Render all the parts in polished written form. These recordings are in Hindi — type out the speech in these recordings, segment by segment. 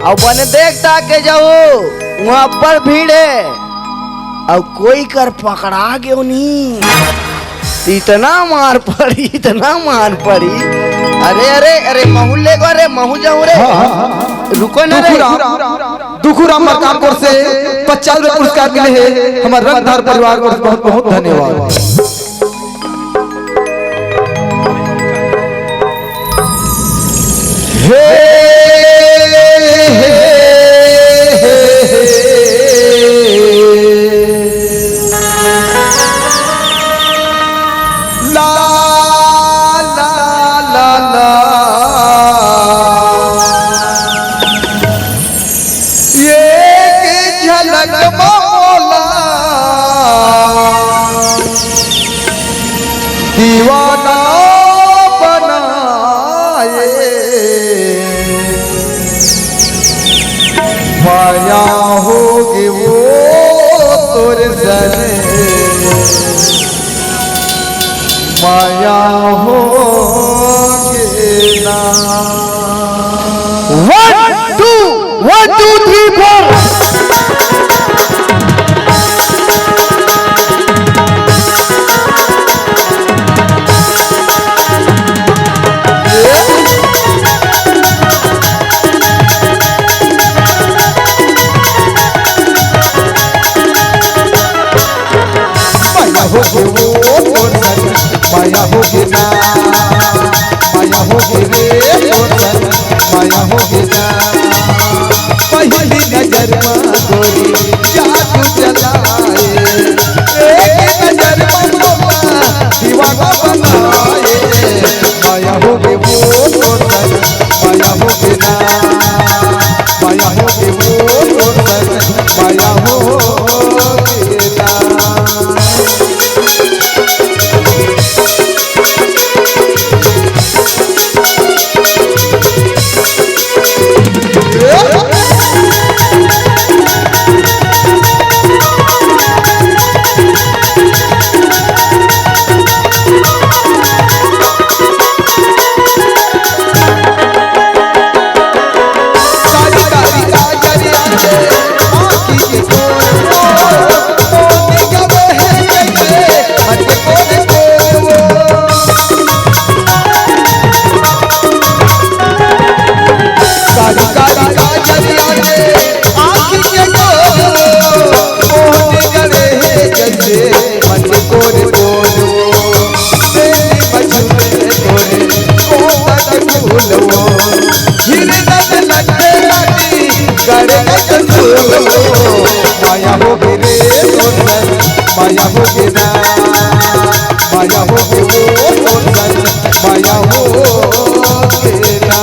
और बने देखता के जाओ वहाँ पर भीड़ है और कोई कर पकड़ा गयो नहीं। इतना मार पड़ी। अरे अरे अरे महू ले गो रे महू जाऊं रे। रुको ना रे। दुखुराम मकानपुर से 50 रुपए पुरस्कार मिले हैं हमारे रंगधार परिवार को बहुत बहुत धन्यवाद। दीवाना बनाए माया होगी वो तोरे सने माया होगी ना। 1 2 3 4 माया होगी ना माया होगी रे माया होगी ना। पहली नजर में गोरी जादू चलाए एक नजर में दीवाना बनाए माया होगी वो माया होगी ना माया होगी वो माया होगी ना। माया होगी रे माया होगी ना माया होगी वो माया होगी ना।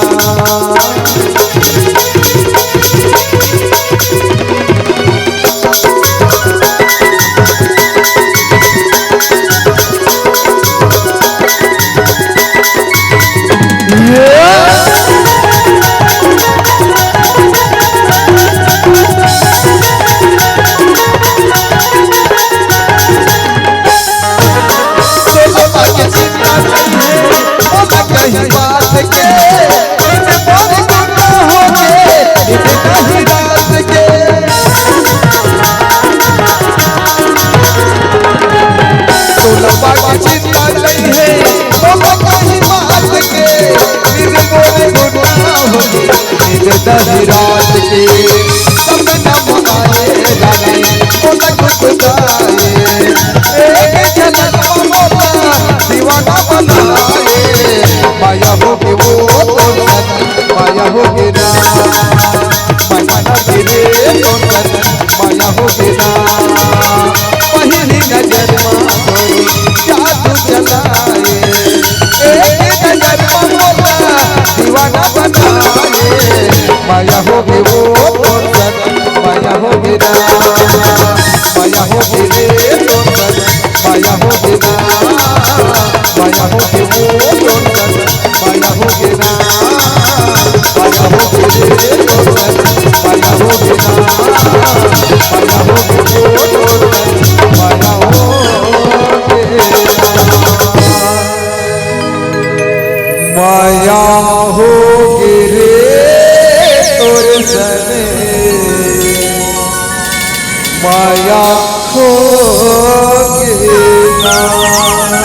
रात के सब नम आए रानी उलग खुदाए एक झलक मोता दीवाना बनाए माया होगी वो माया होगी ना माया गिरे माया होगी ना। पहली नजर में जादू चलाए एक नजर मोता दीवाना बनाए माया होगी वो माया होगी ना माया होगी रे माया होगी ना माया होगी वो माया होगी ना माया होगी रे माया होगी ना माया होगी वो माया होगी माया होगी रे तोरे सर ना।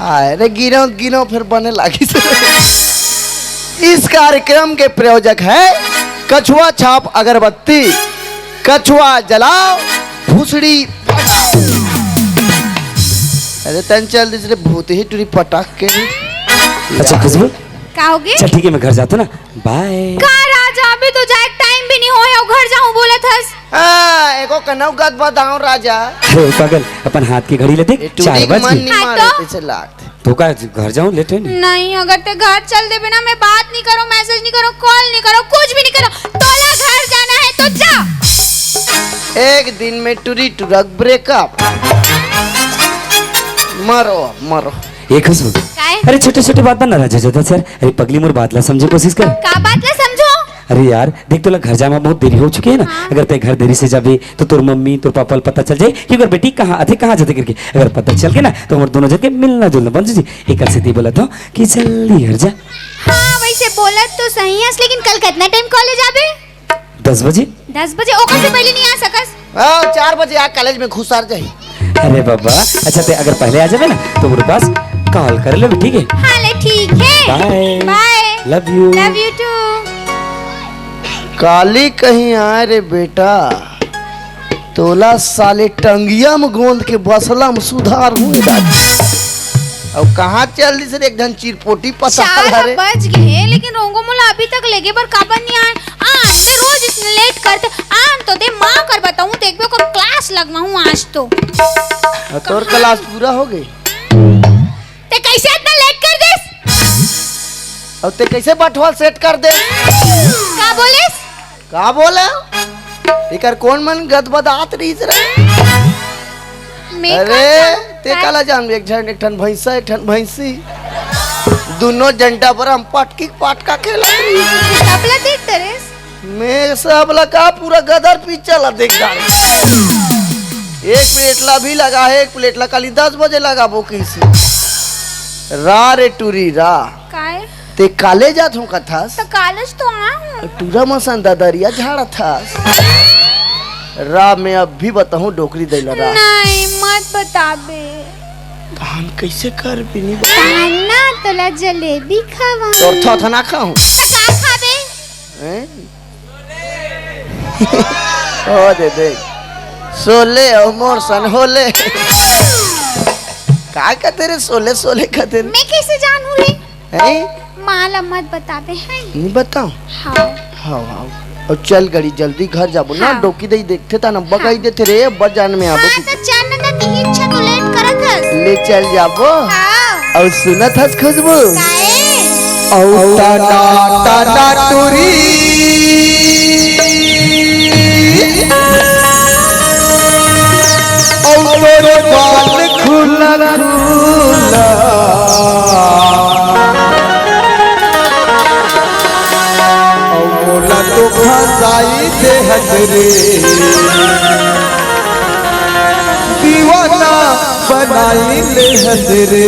अरे गिनो गिनो फिर बने लगी। इस कार्यक्रम के प्रायोजक है कछुआ छाप अगरबत्ती। कछुआ जलाओ भूसड़ी फटाओ। अरे तन चल दूसरे भूत ही टूरी पटाख के। अच्छा खुशबू का होगी? चल ठीक है मैं घर जाता हूँ ना, बाय। का राजा अभी तो जाए टाइम भी नहीं होया घर जाऊं बोले थस। हां एको कनौ गद बदाऊं राजा। अरे पागल अपन हाथ की घड़ी ले देख 4 बज मन गए। नहीं हाँ मारे तो? ऐसे लात। तो का घर जाऊँ लेट है नहीं? नहीं अगर ते घर चल दे बिना मैं बात नहीं करो, मैसेज नहीं करो, कॉल नहीं करो, कुछ भी नहीं करो, तोला घर जाना है तो जा। एक दिन में टूरी टुरक ब्रेकअप। मरो मरो। ये खुशबू काय? अरे छोटे छोटे बात बना राजा जोधा सर। अरे पगली मोर बात ला समझे कोशिश कर। का बात ला समझो। अरे यार देख तो घर जामा बहुत देरी हो चुकी है ना। हाँ। अगर ते घर देरी से जाबे तो तोर मम्मी तोर पापा पता चल जाए कि अगर बेटी कहाँ आते कहाँ जाते करके। अगर पता चल के ना तो हम दोनों जगह मिलना जुलना बन जी। एक से बोला था कि जल्दी घर जा। हाँ वैसे बोला तो सही है, लेकिन कल कितना टाइम कॉलेज आबे? 10 बजे। 10 बजे ओकर से पहले नहीं आ सकस। 4 बजे आ कॉलेज में घुसार जाई। अरे बाबा अच्छा ते अगर पहले आ जावे ना तो मेरे पास कॉल कर ले ठीक है। हाँ ले ठीक है। Bye bye. Love you. Love you too. काली कहीं आए रे बेटा, तोला साले टंगिया में गोंद के बसला में सुधार हुए अब कहाँ चल दी सर एक धन चिरपोटी पता 4 बज गए लेकिन रोंगो मोला अभी तक लेगे पर काबर नहीं आए। तो रोज इतने लेट करते आन तो दे माँ कर बताऊं देखबे को क्लास लगवाऊं आज तो। तोर क्लास पूरा हो गई। ते कैसे इतना लेट कर देस? अब ते कैसे बटवाल सेट कर दे? का बोलिस? का बोला? इकर कौन मन गदबदात रही रे? मैं अरे ते काला जान एक ठन भैंसा एक ठन भैंसी दोनों जंटा पर हम पटकी पाटका खेला तबला देख तरेस। मैं सब लगा पूरा गदर पीछे चला देख गाड़ी। एक प्लेट ला भी लगा है, एक प्लेट ला खाली 10 बजे लगा वो किसी रा रे टूरी रा। काय? ते काले जात हूँ कथास तो कॉलेज तो आऊं। टूरा मसन ददरिया झाड़ा था रा मैं अब भी बताऊं डोकरी दैला रा। नहीं मत बताबे। हम कैसे कर भी नहीं खाना तोला जलेबी खावा। तोर था था ना खाऊं। का खाबे? हैं? ओ दे दे सोले ओ मोर सन होले का कहते रे सोले सोले कहते रे? मैं कैसे जानूं रे? हैं? माला मत बताबे हैं। नहीं बताऊं। हाँ हाँ हाँ और चल गड़ी जल्दी घर जाबो ना हाँ। डोकी दई देखते था ना बगाई देते रे बजान में आबो हाँ तो चल ना ती इच्छा तो लेट करत हस। ले चल जाबो हाँ और सुनत हस खुशबू काहे? औ टाना टूरी औ तोरे बाल खुला खुला औ मोला तो फसाई दे हजरे दीवाना बनाई ले हजरे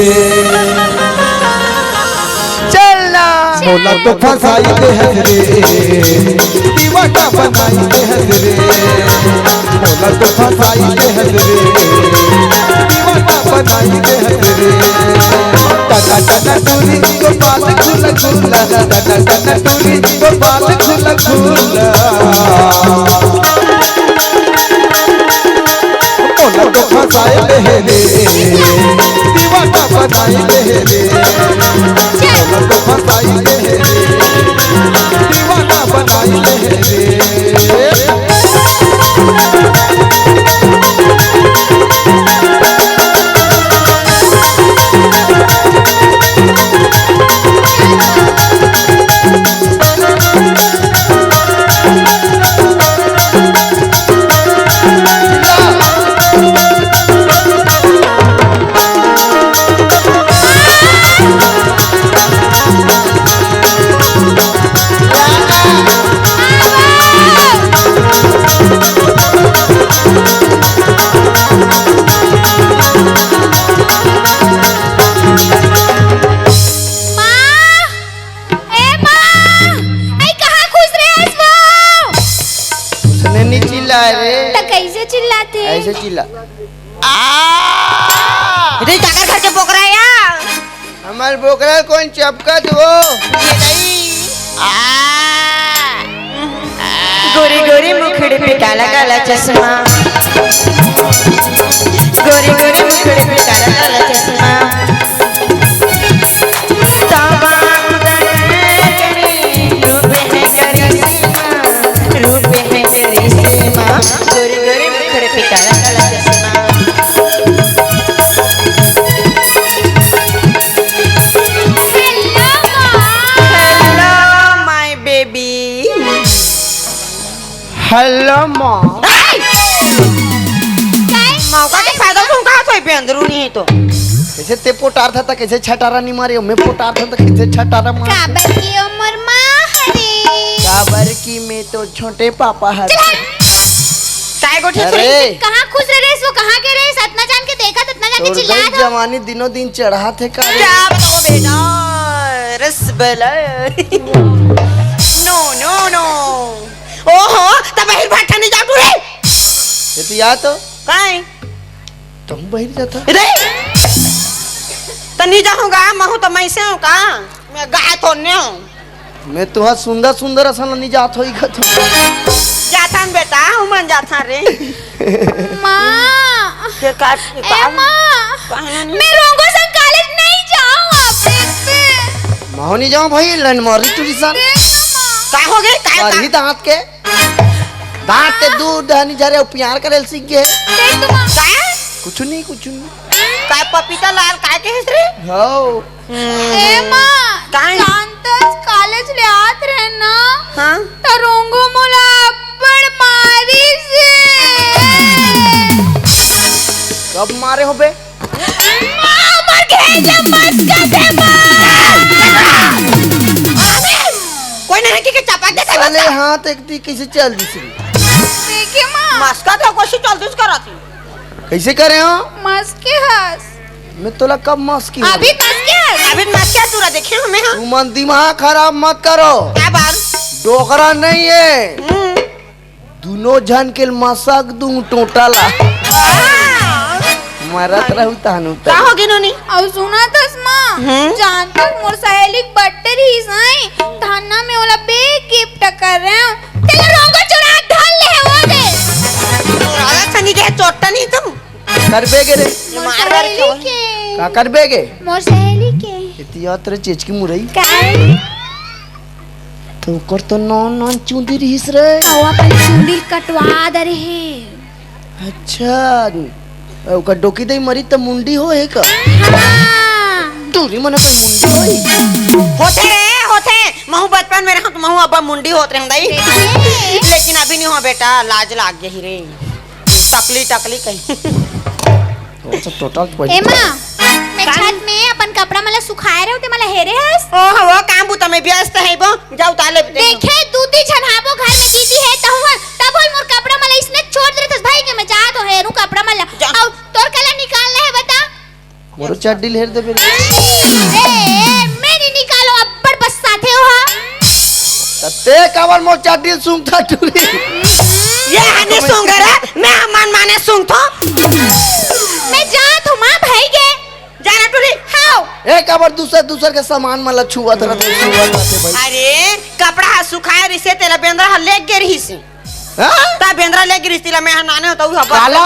चलना मोला तो फसाई दे हजरे दीवाना बनाई दे हजरे मोला तो फसाई दे हजरे दीवाना बनाई दे हजरे टना टना टूरी तो बाल खुला खुला टना टना टूरी तो बाल खुला खुला मोला तो फसाई दे हजरे दीवाना बनाई दे हजरे मोला तो फसाई दे हजरे दीवाना बनाई दे हजरे ऐसे नहीं चिल्ला रे, तो कैसे चिल्लाते? ऐसे चिल्ला। इधर जाकर घर के पोकरा यार। हमारे बोकरा कौन चपकत वो? गोरी गोरी मुखड़े पे काला काला चश्मा, गोरी गोरी मुखड़े पे काला काला चश्मा, रूप है करिश्मा, गोरी गोरी मुखड़े पे काला काला चश्मा। Hello my baby. हेलो माँ। मौका के फायदा उठा तो पे अंदरूनी है तो कैसे ते पोटार था कैसे छटारा नहीं मारे, मैं पोटार था कैसे छटारा मार। काबर की उम्र माँ हरे। काबर की मैं तो छोटे पापा है। काय गोठी अरे कहाँ खुश रहे वो कहाँ के रहे? सतना जान के देखा ततना जान के तोर चिल्ला गई था। जवानी दिनों दिन चढ़ा थे का। क्या बताऊं बेटा रसबलाई। नो नो नो ओहो तब बाहर भाटा नहीं जाटू रे ये तो या तो काय तुम बहिर जाता। रे तनी जाऊंगा महू तो मैं से हूं का मैं गाय तो नहीं हूं। मैं तुहा सुंदर सुंदर असन नहीं जात होई खत। जाता हूं बेटा हूं मन जाता रे माँ के का ए माँ मैं रोंगो संग कॉलेज नहीं जाऊँ अब माहो नहीं जाऊं भाई लन मारी टूरिसन। का हो गए काय मारी दांत के दूध धनी झरे प्यार करे सीख गए। काय कुछ नहीं काय पपीता लाल काय के हिस्से हो। ए माँ काय शांतस कॉलेज ले आत रहे ना हां तो रोंगो मोला बड़ मारी से। कब मारे हो बे? मर गए जब मस्का से कोई नहीं कि चपा दे चले हाथ एक दी कैसे चल दिसरी। देखिए माँ मस्का तो कोशिश चल दूस कराती कैसे करे हो? मस्के हंस मैं तोला कब मस की अभी मस्के हंस अभी मस्का तूरा देखे हमें हां तू मन दिमाग खराब मत करो। क्या बात डोकरा नहीं है दोनों जन के मसक दूं टोटला मरत रहू तानू का हो गई नोनी और सुना तस माँ जानता मोर सहेली बट्टर ही साई थाना में ओला बे गिफ्ट कर रहे हो तेरे रोंगो चुरा ढल ले वो दे राजा सनी के चोटा नहीं तुम करबे गे रे मोर मार सहेली के का करबे गे? मोर सहेली के इतिया तेरे चेच की मुरई काय तो कर तो नॉन चूंदी रहीस रे। कौवा पहले चुंडी कटवा दे रहे। अच्छा ओका डोकी दई मरी त मुंडी हो है का? हाँ तोरी मने कोई मुंडी होई होते महू बचपन में रहूं तो महू अब मुंडी होत रहे दई लेकिन अभी नहीं हो बेटा लाज लाग गई रे टकली कहीं अच्छा टोटल ए माँ मैं छत में अपन कपड़ा मला सुखाए रहे होते मला हेरे हस ओह वो काम बुता में व्यस्त है बो जाओ ताले देखे दूधी छनहाबो घर में दीदी है तो हुआ तब बोल मोर कपड़ा मला इसने छोड़ दे तो भाई के मैं जा तो हेरू कपड़ा मला और तोर कला निकालना है बता मोरो चड्डी लेर दे बे। ए मैं नहीं निकालो अब्बड़ बस साथे हो ते कावर मो चड्डी सुंग था टूरी ये हनी सुंगरा मैं मन माने सुंग तो मैं जा तो मां भाई के जाना टुली हाउ ए कावर दूसर के सामान मला छुआ रहते भाई। अरे कपड़ा सुखाए रिसे तेरा बेंद्रा ले गे रही सी हां ता बेंद्रा ले गे रिसी ला मैं नाने होता हूं काला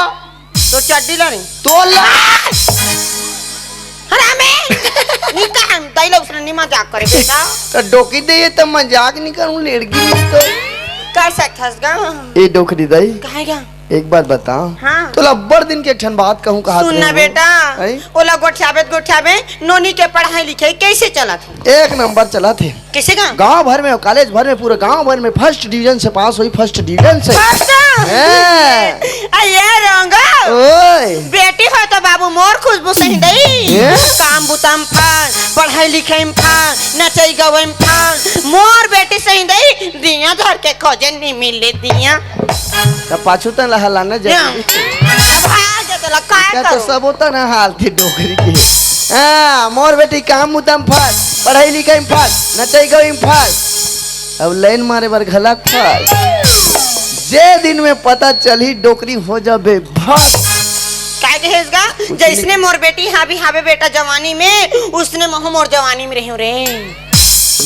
तो चड्डी ला नहीं तोला हरामे निका हम दैला उसने निमा जाग करे बेटा तो डोकी दे ये तो मजाक नहीं करूं लेड़गी तो कर सकथस गा ए डोकरी दई कहेगा एक बात बता हाँ। तो लब्बड़ दिन के ठन बात कहूं कहा सुनना बेटा ओला गोठियाबे नोनी के पढ़ाई लिखाई कैसे चला था एक नंबर चला थे कैसे गा गांव भर में कॉलेज भर में पूरे गांव भर में फर्स्ट डिवीजन से पास हुई फर्स्ट डिवीजन से। अये रंगा ओए बेटी हो तो बाबू मोर खुशबू सही दई ये? काम बुताम फान पढ़ाई लिखाई में फान नचई गवई में फान मोर बेटी सही दई दिया धर के खोजे नहीं मिले दिया तो पाछू तन हलाना अब जरूरी हाल जे तो लका क्या तो करो सब होता ना हाल थी डोकरी की। हां मोर बेटी काम मुदम फास पढ़ाई लिखाई में फास नचई गई में फास अब लाइन मारे बर घलक फास जे दिन में पता चली डोकरी हो जाबे भाग। काय कहेगा जैसने मोर बेटी हावी हावे बेटा जवानी में उसने महू मोर जवानी में रही रे।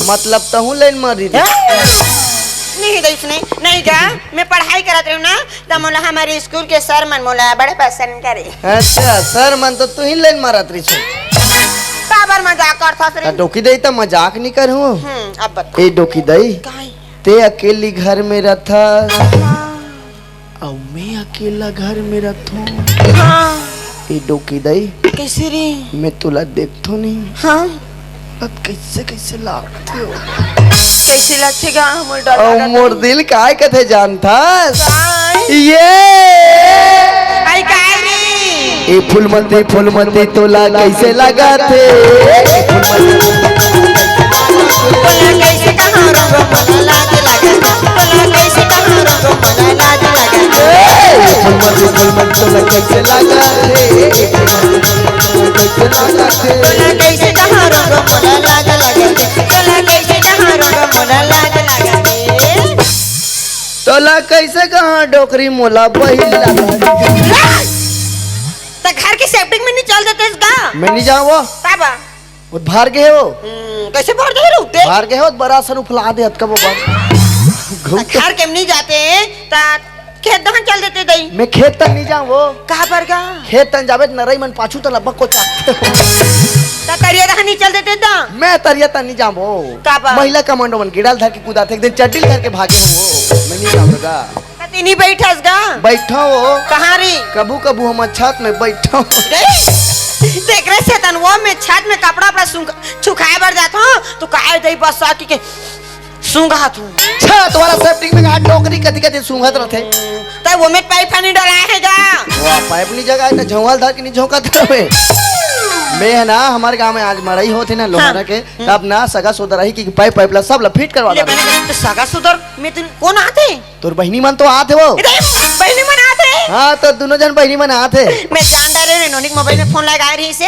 मतलब तहू लाइन मारी रे। नहीं दैसने नहीं जा मैं पढ़ाई करत रहूं ना त मोला हमारे स्कूल के सर मन मोला बड़े पसंद करे। अच्छा सर मन तो तू ही लाइन मारत रही छो। काबर मजाक करथस रे। डोकी दई तो मजाक नहीं करू। अब बता ए डोकी दई काई ते अकेली घर में रहता और मैं अकेला घर में रहता। हां ए डोकी दई कैसे रे मैं तुला देखतो नहीं। हां अब कैसे कैसे लागते हो कैसे लगतेगा मोर डर और लगत मोर दिल काय कथे जानता काई ये आई काय रे ए फूलमती तोला कैसे लगा थे। बोला कैसे कहां रंग मोला लाज लगा बोला कैसे कहां रंग मोला लाज लगा फूलमती तोला कैसे लगा थे। बोला कैसे कहां रंग मोला लाज लगा बोला कैसे कहां रंग मोला लाज लगा रे। तोला कैसे कहाँ डोकरी मोला बही लगा। तो घर की सेफ्टिंग में नहीं चल देते इसका मैं नहीं जाऊँ वो बाबा भार गए हो कैसे भर दे रुकते भार गए हो बड़ा सर उफला दे हत का वो बात। घर के नहीं जाते ता खेत दहन चल देते दई मैं खेत तक नहीं जाऊँ वो कहां पर गा खेत तक जावे नरई मन पाछू तो लगभग को चाहते हो। ता करिया दहन नहीं चल देते ता मैं तरिया तक नहीं जाऊँ वो का बा? महिला कमांडो मन गिड़ाल धर के कूदा थे एक दिन चड्डी करके भागे हो वो मैं नहीं जाऊँगा। ता तीनी बैठस गा बैठा हो कहां रे कबू कबू हम छत में बैठा देख रहे से तन वो में छत में कपड़ा अपना सुखाए बर जात हो तो काय दई बस साकी के सूंघा तू छत वाला सेफ्टिंग में हाथ डोकरी कदी कदी सूंघत रहते। तो वो में पाइप पानी डलाए है गा वो पाइप नहीं जगह है ना झोंगल धर के नहीं झोंकत रहे। मैं है ना हमारे गांव में आज मड़ई होती ना लोहारा के तब ना सगा सोदर रही कि पाइप पाइप ला सब ला फिट करवा ले दे। मैंने तो सगा सुधर में तुम कौन आते तोर बहनी मन तो आते वो पहले मन आते हाँ तो दोनों जन बहनी मन आते। मैं जान डाले रे नोनिक मोबाइल में फोन लगाए रही से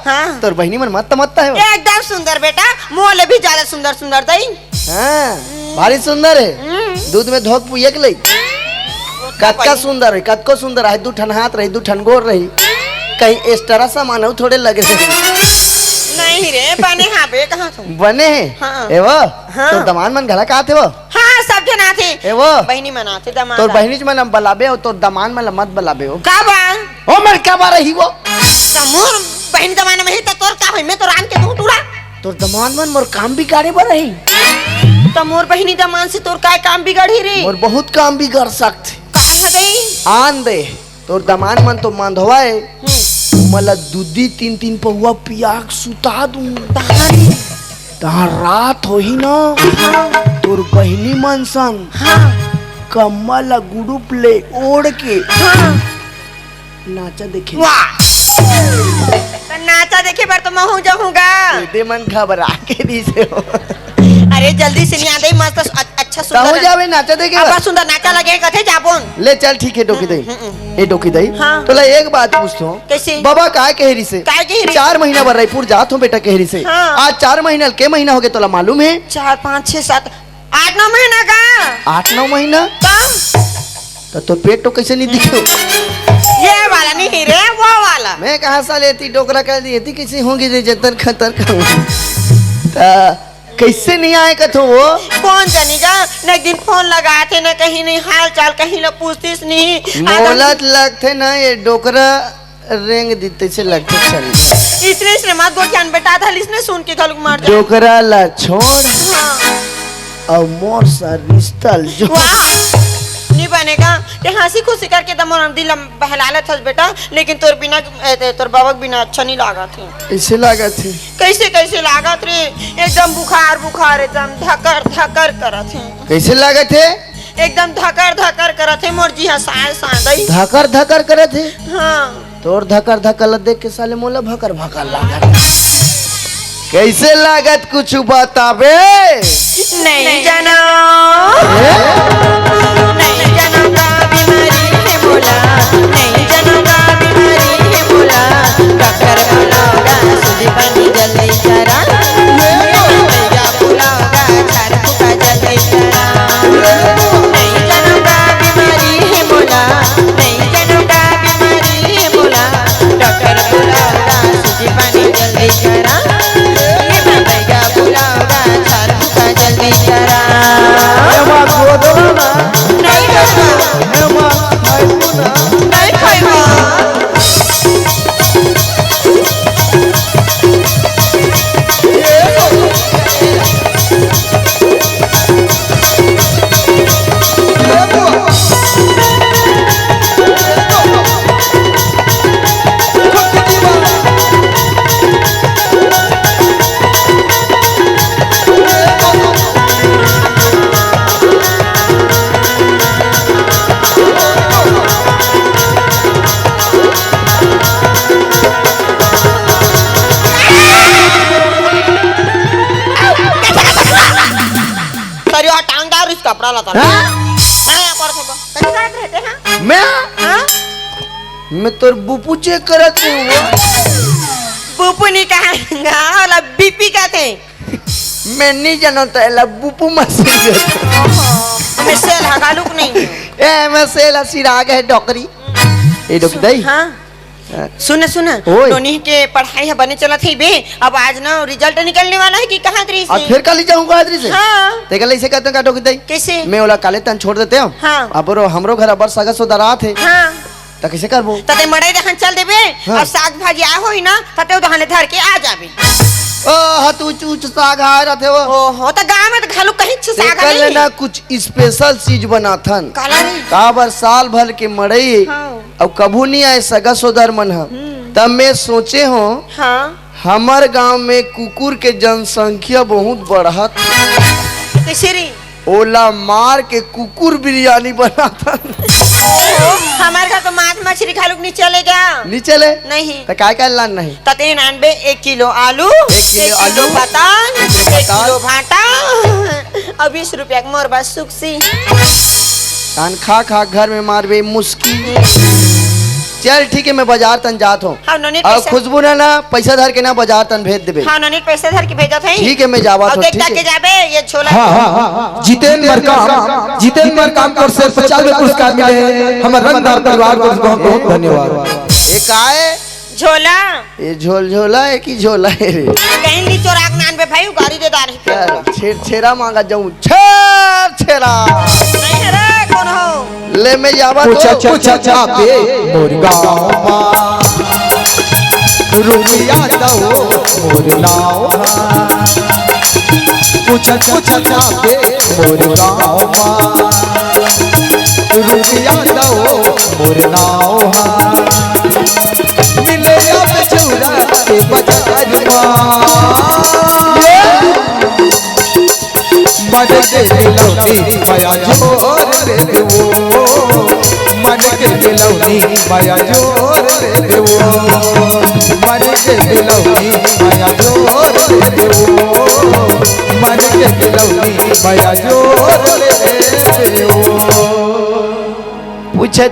हाँ तोर बहनी मन मत मत है वो। एकदम सुंदर बेटा मोले भी ज्यादा सुंदर सुंदर दई हाँ भारी सुंदर है दूध में धोक पुए के लई कतका सुंदर है कतको सुंदर है दू ठन हाथ रही दू ठन गोर रही कहीं एक्स्ट्रा सामान हो थोड़े लगे नहीं रे बने हाँ बे कहाँ तुम बने हैं हाँ। ए वो हाँ। तो दमान मन घला का थे वो हाँ सब जन आते ए वो बहनी मनाते दमा तोर बहनी मन बलाबे हो तोर दमान मन मत बलाबे हो। का बा ओ मर क्या बार रही वो तमोर बहनी दमाना में ही तो तोर का होई मैं तो रान के दूं टूरा तोर दमान मन मोर काम बिगाड़े बर रही। तमोर बहनी दमान से तोर काय काम बिगड़ी रे मोर बहुत काम बिगड़ सकते काय है दई आन दे तोर दमान मन तो मांधवा है मला दूधी तीन तीन पहुआ पियाक सुता दूं तहारी तहां रात हो ही ना तोर बहनी मन संग हाँ कमल गुडुप ले ओढ़ के हाँ नाचा देखे वाह तो नाचा देखे पर तो मैं हो जाऊंगा दे मन घबरा के दी से हो। अरे जल्दी से नहीं आते मस्त अच्छा ता हो सुंदर जावे नाचा देखे अब सुंदर नाचा लगे कथे जाबोन ले चल ठीक है डोकी दई ए डोकी दई हाँ। तो ला एक बात पूछतो कैसे बाबा काय कहरी से काय कहरी? 4 महीना बर रायपुर जात हो बेटा कहरी से हाँ। आज 4 महीना के महीना हो गए तोला मालूम है 4 5 6 7 8 9 महीना का 8-9 महीना कम तो तोर पेट तो कैसे नहीं दिखे ये वाला नहीं रे वो वाला मैं कहाँ सा लेती डोकरा कर दी थी कैसे होंगी रे जतर खतर कैसे नहीं आए कथो वो कौन जानेगा न एक दिन फोन लगाए थे न कहीं नहीं हाल चाल कहीं न पूछतीस नहीं मोलत लगते ना ये डोकरा रेंग देते से लगते चल इसने मत गोठियान बेटा था इसने सुन के गलुक मार दिया डोकरा ला छोड़ हाँ। और मोर सा रिश्ता जो वाह नहीं बनेगा ते हंसी खुशी करके दमोर दिल बहलाले थस बेटा लेकिन तोर बिना तोर बाबा के बिना अच्छा नहीं लागा थे ऐसे लगा थे कैसे कैसे लागत रे एकदम बुखार बुखार एकदम धकर धकर करत है कैसे लगा थे एकदम धकर धकर करत है मोर जी हसाए सादई धकर धकर करे थे हाँ तोर धकर धकर देख के साले मोला भकर भकर लागत कैसे लागत कुछ बताबे नहीं जाना नहीं जाना का बीमारी है बोला नहीं जाना का बीमारी है बोला डॉक्टर बोलागा सुधी पानी जल्दी करा भैया बोलागा घर का जल्दी करा नहीं जाना का कपड़ा लता हाँ? हां पर कहीं जात रहते हैं मैं हां तोर बुपू चेक करत हूँ। बुपू नहीं कहांगा वाला बीपी का थे मैं नहीं जानता है बुपू मशीन मैं सेल हगालुक नहीं ए मैं सेला सिराग है डॉकरी ए डॉक दई हां सुन ओए। नोनी के पढ़ाई है बने चला थी बे अब आज ना रिजल्ट निकलने वाला है कि कहां तरी और से फिर कल जाऊंगा आदरी से हां ते कल ऐसे कहते हैं का डॉक दई कैसे मैं वाला काले तन छोड़ देते हो हाँ। अब रो हमरो घर अबर सगा सोदरा थे हां त कैसे करबो तते मड़ई देखन चल देबे हाँ। और साग भाजी आ होई ना तते दहने धर के आ जाबे ओ हतू चूच साग आ रहे वो ओहो त गांव में त घालू कहीं छ साग कल नहीं ना कुछ स्पेशल चीज बनाथन काला नहीं का बर साल भर के मड़ई हाँ। अब कभू नहीं आए सगा सोदर मन ह तब मैं सोचे हो हां हमार गांव में कुकुर के जनसंख्या बहुत बढ़त कैसे रे ओला मार के कुकुर बिरयानी बनाता हमारे घर तो मांस मछली खालूक नहीं चलेगा नहीं चले नहीं तो काय लान नहीं तते नानबे 1 किलो आलू 1 किलो आलू, पताल 1 पताल, किलो भाटा और 20 रुपया के मोर बस सुखसी कान खा खा घर में मारबे मुस्की चल ठीक है मैं बाजार तन जात हूँ हाँ नोनी और पैसा खुशबू ना पैसा धर के ना बाजार तन भेज देबे हाँ नोनी पैसे धर के भेजा थे ठीक है मैं जावा और तो देख ठीक के है जाबे ये छोला जितेंद्र मरकाम को से 50 पुरस्कार मिले हमारे रंगदार परिवार को बहुत बहुत धन्यवाद। एक आए झोला ये झोला है कि झोला है रे कहीं ली चोराक नान पे भाई गाड़ी दे दार चल छेरा मांगा जाऊं छेरा नहीं है रे कौन हो ले मैं जावा पूछा बे मोर गाँव रुपया दो मोर नाव पूछा बे मोर गाँव रुपया दो मोर नाव मिले अब चौरा के बाजार मन के लौटी माया जोर ले वो मन के लौटी माया जोर ले वो मन के लौटी माया जोर ले वो मन के लौटी माया जोर ले वो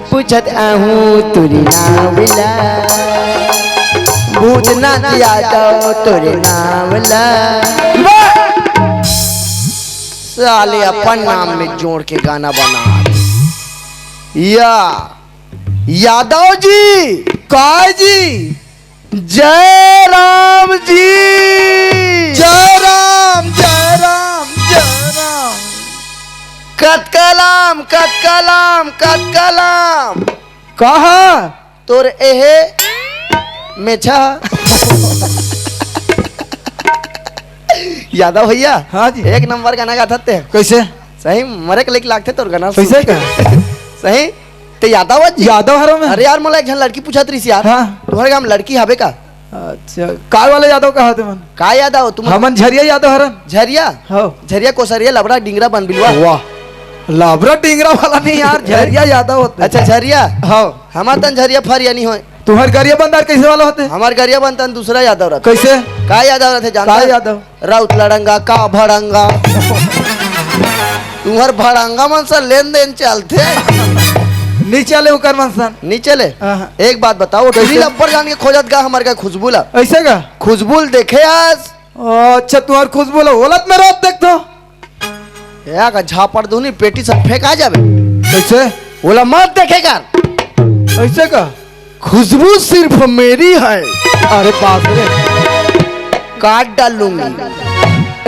पूछत आहूँ तुरी नावला भूत ना दिया तो तुरी नावला साले अपन नाम में जोड़ के गाना बना यादव जी काय जी जय राम जी जय राम जय राम जय राम कतकलाम कहा तोर एहे मेछा यादव भैया हाँ जी। एक नंबर गाना गाते हैं कैसे सही मरे के लेके लागते तोर गाना कैसे का सही ते यादव जी यादव हरो में अरे यार मोला एक जन लड़की पूछत रही यार हाँ। तुम्हारे गांव लड़की हवे का अच्छा काय वाले यादव कहा थे मन का यादव तुम हमन झरिया यादव हरन झरिया हो झरिया कोसरिया लबड़ा डिंगरा बन बिलवा वाह लाभरा टिंगरा वाला नहीं यार झरिया यादव होते अच्छा झरिया हो हमार तन झरिया फरिया नहीं होए तुम्हारे गरिया बंदार कैसे वाला होते हमार गरिया बनतन दूसरा यादव रहता कैसे का यादव रहते जानता का यादव राउत लड़ंगा का भड़ंगा तुम्हार भड़ंगा मन से लेन देन चलते नीचे ले उकर मनसन नहीं चले हाँ। एक बात बताओ कैसे? ढील अब्बर जान के खोजत गा हमारे का खुशबूला ऐसे का खुशबूल देखे आज अच्छा तुम्हार खुशबू लो ओलत में रात देख तो या का झापड़ दूनी पेटी से फेंका जावे कैसे बोला मत देखेगा ऐसे का खुशबू सिर्फ मेरी है अरे बाप रे काट डाल लूंगी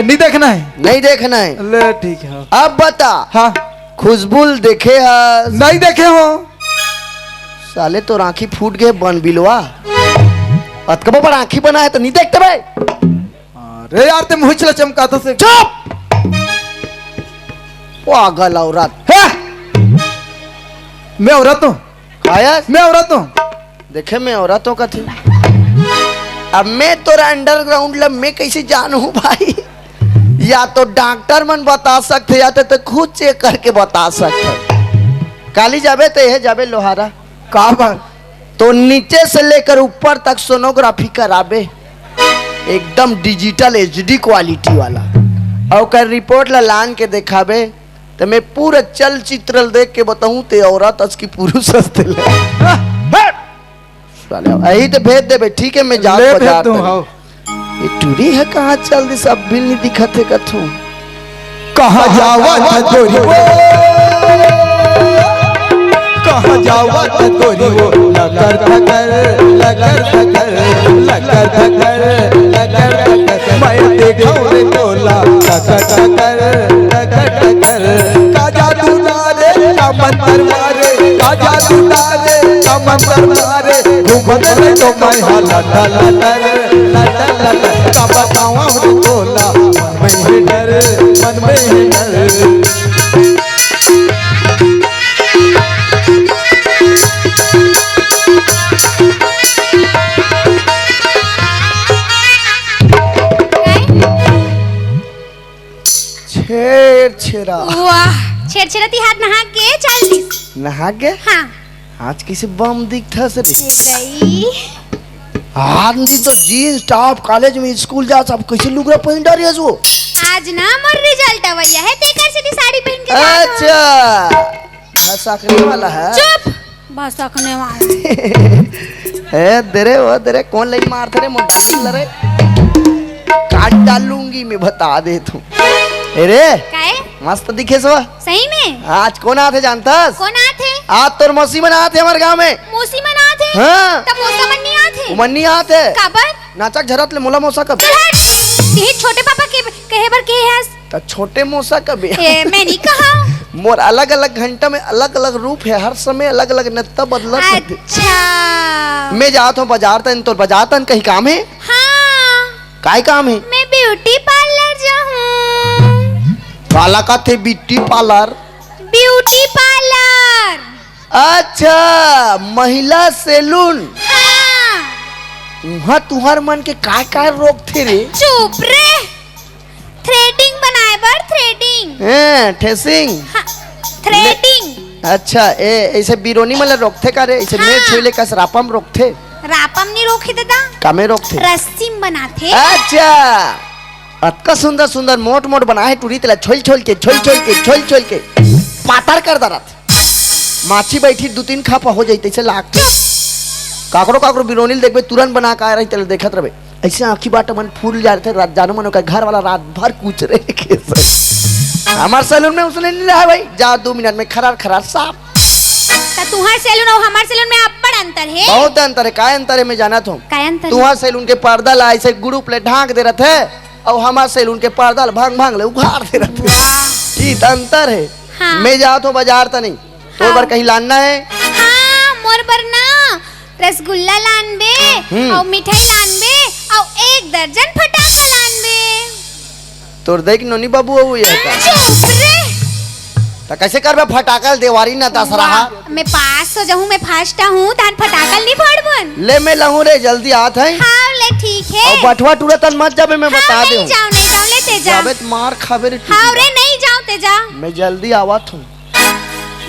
नहीं देखना है नहीं देखना है ले ठीक है अब बता हाँ खुशबुल देखे है नहीं देखे हो साले तो आंखी फूट गए बन बिलवा अतकबा पर आंखी बना है तो नहीं देखते भाई अरे यार ते मुझ चला चमका तो से चुप पागल औरत है मैं औरत हूँ आया मैं औरत हूँ देखे मैं औरतों का थी अब मैं तोरा अंडरग्राउंड लब में कैसे जानू भाई या तो डॉक्टर मन बता सकते या तो खुद चेक करके बता सकते काली जाबे तो यह जाबे लोहारा का बात तो नीचे से लेकर ऊपर तक सोनोग्राफी कराबे एकदम डिजिटल HD क्वालिटी वाला और कर रिपोर्ट ला लान के दिखाबे तो मैं पूरा चलचित्र देख के बताऊं ते औरत आज की पुरुष हंसते ले साले यही तो भेज दे बे ठीक है मैं जात ले बाजार भेज दूं तक। हाउ ये टूरी है कहाँ चल दी सब बिल नहीं दिखते कथू कहाँ जावा धतोरी वो कहाँ जावा धतोरी वो लगर धकर लगर धकर लगर धकर लगर धकर मैं देखा रे तोला लगर धकर लगर धकर का जादू डाले का मंत्र मारे का जादू डाले का मंत्र मारे घूमत रे तो मैं हाला ला ला का बताऊं रे तोला मन में डर मन में डर छेड़ छेड़ा वाह छेड़छेड़ती हाथ नहा के चल दिस नहा के हाँ आज किसी बम दिखता से रे गई आंधी तो जीन्स टॉप कॉलेज में स्कूल जा सब कैसे लुगड़ा पहन डाली है वो आज ना मोर रिजल्ट आवैया है तेकर से साड़ी पहन के जा दो। अच्छा भाषा वाला है चुप भाषा करने वाला है तेरे वो तेरे कौन लगी मारते रे मोटा रे काट डालूंगी मैं बता दे तू अरे काहे मस्त दिखे सो सही में आज कौन आते जानता कौन आथे आज तोर मौसी मन आते हमारे गांव में मौसी मन आथे हाँ तब मौसा मन नहीं आथे उमन्नी आते काबर नाचक झरत ले मोला मौसा कब चल हट ये छोटे पापा के कहे बर के है तो छोटे मौसा कब ए मैं नहीं कहा मोर अलग अलग घंटा में अलग अलग रूप है हर समय अलग अलग नत्ता बदलत रहते। अच्छा मैं जाता हूँ बाजार तन तो बाजार तन कहीं काम है हाँ काय काम है मैं ब्यूटी पार्लर जाऊँ काला का थे ब्यूटी पार्लर ब्यूटी पार्लर अच्छा महिला सैलून हाँ वहाँ तुहार मन के काय काय रोग थे रे चुप रे थ्रेडिंग बनाए बर थ्रेडिंग ठेसिंग हाँ थ्रेडिंग अच्छा ए ऐसे बिरोनी मला रोकथे का रे ऐसे हाँ। मेर छोले का रापम रोकथे रापम नहीं रोके दादा कामे रोकथे रस्सीम बनाथे अच्छा अतका सुंदर सुंदर मोट मोट बनाए टूरी तेला छोल छोल के पातर कर दरत माछी बैठी दो तीन खापा हो जाती ऐसे लाग के काकरो काकरो बिरोनील देखबे तुरंत बना का रही तेला देखत रहे ऐसे आंखी बाट मन फूल जा रहे थे रात जानो मनो का घर वाला रात भर कूच रहे के हमार सैलून में उसने नहीं रहा भाई जा 2 मिनट में खरार खरार साफ तुम्हार सैलून और हमार सैलून में बड़ अंतर है बहुत अंतर है काय अंतर है मैं जाना था काय अंतर तुम्हार सैलून के पर्दा ला ऐसे गुरु प्लेट ढांक दे रहे थे और हमार सैलून के पर्दा भांग भांग ले उघाड़ दे रहे थे ये अंतर है हाँ। मैं जा तो बाजार तो नहीं तो हाँ। बार कहीं लाना है हाँ मोर बर ना रसगुल्ला लानबे और मिठाई लानबे और 1 दर्जन फटाका लानबे तोर देख नोनी बाबू हो ये का चुप रे तो कैसे करबे फटाकल देवारी ना दस रहा मैं पास हो जाऊँ मैं फास्ट हूँ तान फटाकल नहीं फोड़बन ले मैं लाऊं रे जल्दी आत है हाँ ले ठीक है और बटवा तुरंत मत जाबे मैं बता हाँ दूं नहीं जाओ ले ते जा जाबे तो मार खाबे रे हाँ रे नहीं जाओ ते जा मैं जल्दी आवत हूँ